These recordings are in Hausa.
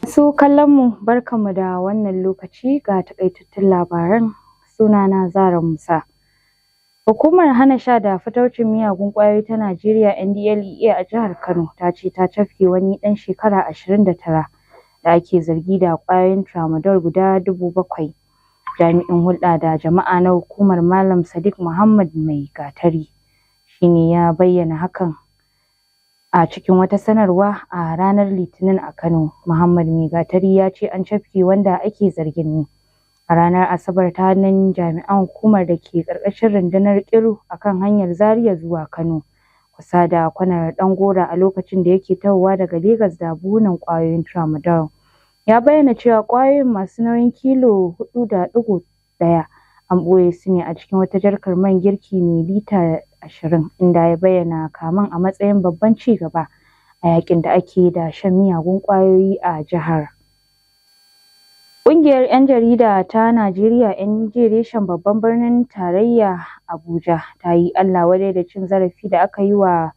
Masu kallonmu barkanmu da wannan lokaci ga taƙaitattun labaran, sunana Zara Musa. Hukumar hana sha da fataucin miyagun ƙwayoyi ta Najeriya NDLEA a jihar Kano ta ce ta cafke wani ɗan shekara 29 da ake zargi da ƙwayoyin tramadol guda 7,000. Jami'in hulɗa da jama'a na hukumar Malam Sadiq Muhammad Mai Gatari shi ne ya bayyana hakan a cikin wata sanarwa a ranar Litinin a Kano. Muhammad Mai Gatari ya ce an cafke wanda ake zargin ne a ranar Asabar ta hannun jami'an hukumar da ke ƙarƙashin rundunar Kiru a kan hanyar Zaria zuwa Kano kusa da kwanar Ɗangora a lokacin da yake tahowa daga Legas da buhunan ƙwayoyin tramadol. Ya bayyana cewa ƙwayoyin masu nauyin kilo 4.1 an ɓoye su ne a cikin wata jarkar man girki mai lita 20, inda ya bayyana kamen a matsayin babban ci gaba a yakin da ake da shan miyagun ƙwayoyi a jihar. Ƙungiyar 'yan jarida ta Najeriya NUJ reshen babban birnin tarayya Abuja ta yi Allah wadai da cin zarafi da aka yi wa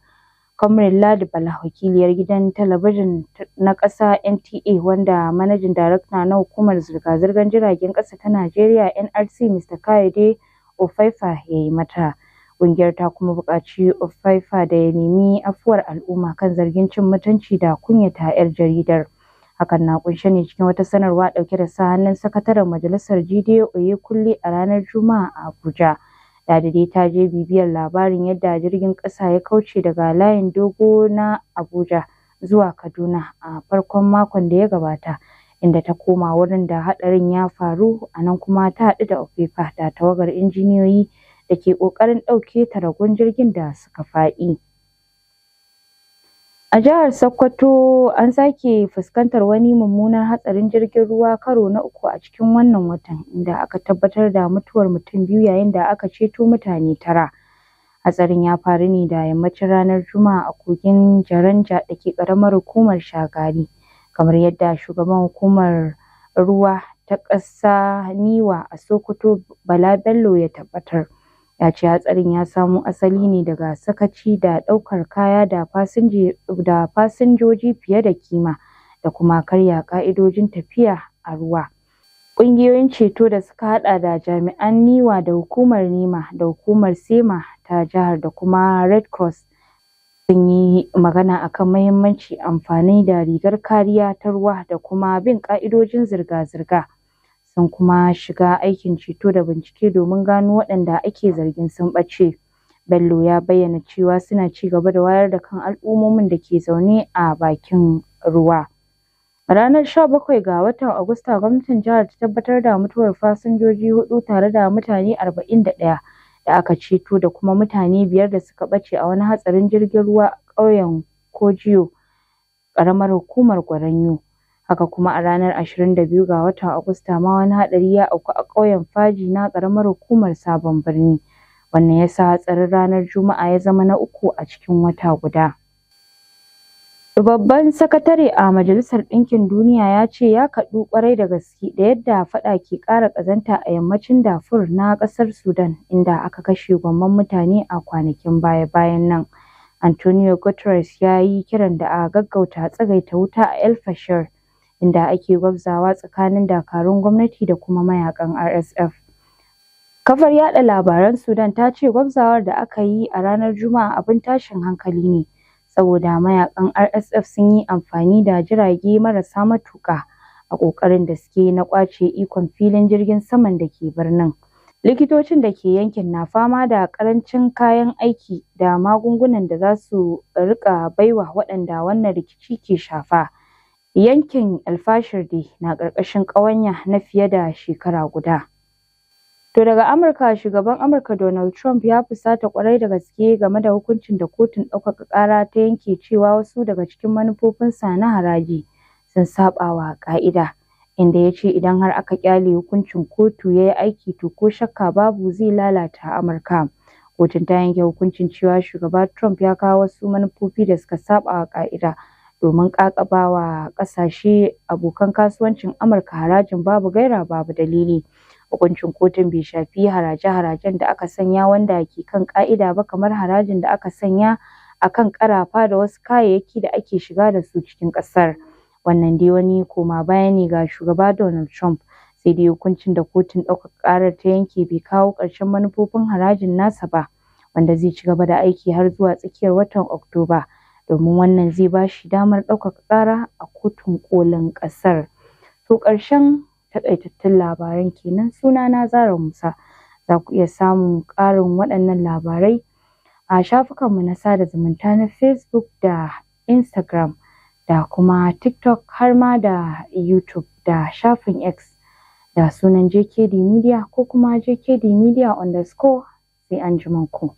Comrade Ladi Bala, wakiliyar gidan talabijin na ƙasa NTA, wanda manajin darakta na hukumar zirga-zirgar jiragen ƙasa ta Najeriya NRC Mr. Kayode Ofaifa ya yi mata. Ƙungiyar ta kuma buƙaci Ofaifa da ya nemi afuwar al'umma kan zargin cin mutunci da kunyata 'yar jaridar. Hakan na ƙunshe ne cikin wata sanarwa ɗauke da sa hannun sakataren majalisar Jide Oyekunle a ranar Juma'a a Abuja. Dai ta je bibiyar labarin yadda jirgin ƙasa ya kauce daga layin dogo na Abuja zuwa Kaduna a farkon makon da ya gabata, inda ta koma wurin da haɗarin ya faru. A nan kuma ta haɗu da Ofaifa da tawagar injiniyoyi da ke ƙoƙarin ɗauke taragun jirgin da suka faɗi. A jihar Sokoto an sake fuskantar wani mummunan hatsarin jirgin ruwa karo na 3 a cikin wannan watan, inda aka tabbatar da mutuwar mutum 2 yayin da aka ceto mutane 9. Hatsarin ya faru ne da yammacin ranar Juma'a a kogin Jaranja da ke ƙaramar hukumar Shagari, kamar yadda shugaban hukumar ruwa ta ƙasa NIWA a Sokoto Bala Bello ya tabbatar. Ya ce hatsarin ya samo asali ne daga sakaci da ɗaukar kaya da fasinjoji fiye da kima da kuma karya ƙa'idojin tafiya a ruwa. Ƙungiyoyin ceto da suka haɗa da jami'an NIWA da hukumar NEMA da hukumar SEMA ta jihar da kuma Red Cross sun yi magana akan muhimmancin amfani da rigar kariya ta ruwa da kuma bin ƙa'idojin zirga-zirga. Sun kuma shiga aikin ceto da bincike domin gano waɗanda ake zargin sun ɓace. Bello ya bayyana cewa suna ci gaba da wayar da kan al'ummomin da ke zaune a bakin ruwa. A ranar 17 ga watan Agusta, gwamnatin jihar ta tabbatar da mutuwar fasinjoji 4 tare da mutane 41 da aka ceto da kuma mutane 5 da suka ɓace a wani hatsarin jirgin ruwa a ƙauyen Kojiyo, ƙaramar hukumar Gwaranyo. Haka kuma a ranar 22 ga watan Agusta ma wani haɗari ya auku a ƙauyen Faji na ƙaramar hukumar Sabon Birni. Wannan ya sa hatsarin ranar Juma'a ya zama na 3 a cikin wata guda. Babban sakatare a Majalisar Ɗinkin Duniya ya ce ya kaɗu ƙwarai da gaske da yadda faɗa ke ƙara ƙazanta a yammacin Darfur na ƙasar Sudan, inda aka kashe gwamman mutane a kwanakin baya-bayan nan. Antonio Guterres ya yi kiran da a gaggauta tsagaita wuta a El Fasher, inda ake gwabzawa tsakanin dakarun gwamnati da kuma mayakan RSF. Kafar yaɗa labaran Sudan ta ce gwabzawar da aka yi a ranar Juma'a abin tashin hankali ne, saboda mayakan RSF sun yi amfani da jirage marasa matuƙa a ƙoƙarin da suke na ƙwace ikon filin jirgin saman da ke birnin. Likitocin da ke yankin na fama da ƙarancin kayan aiki da magungunan da za su riƙa baiwa waɗanda wannan rikici ke shafa. Yankin El Fasher dai na ƙarƙashin ƙawanya na fiye da shekara guda. To daga Amurka, shugaban Amurka Donald Trump ya fusata ƙwarai da gaske game da hukuncin da kotun ɗaukaka ƙara ta yanke cewa wasu daga cikin manufofinsa na haraji sun saɓawa ƙa'ida, inda ya ce idan har aka ƙyale hukuncin kotu ya yi aiki to ko shakka babu zai lalata Amurka. Kotun ta yanke hukuncin cewa shugaba Trump ya kawo wasu manufofi da suka saɓawa ƙa'ida domin ƙaƙabawa ƙasashe abokan kasuwancin Amurka harajin babu gaira babu dalili. Hukuncin kotun bai shafi haraje-harajen da aka sanya wanda ke kan ƙa'ida ba, kamar harajin da aka sanya a kan ƙarafa da wasu kayayyaki da ake shiga da su cikin ƙasar. Wannan dai wani koma baya ne ga shugaba Donald Trump, sai dai hukuncin da kotun ɗaukaka ƙarar ta yanke bai kawo ƙarshen manufofin harajin nasa ba, wanda zai ci gaba da aiki har zuwa tsakiyar watan Oktoba, domin wannan zai ba shi damar ɗaukaka ƙara a kotun ƙolin ƙasar. To ƙarshen taƙaitattun labaran kenan. Sunana Zara Musa. Za ku iya samun ƙarin waɗannan labarai a shafukanmu na sada zumunta na Facebook da Instagram da kuma TikTok har ma da YouTube da shafin X da sunan JKD Media ko kuma JKD Media_. Sai anjima ku.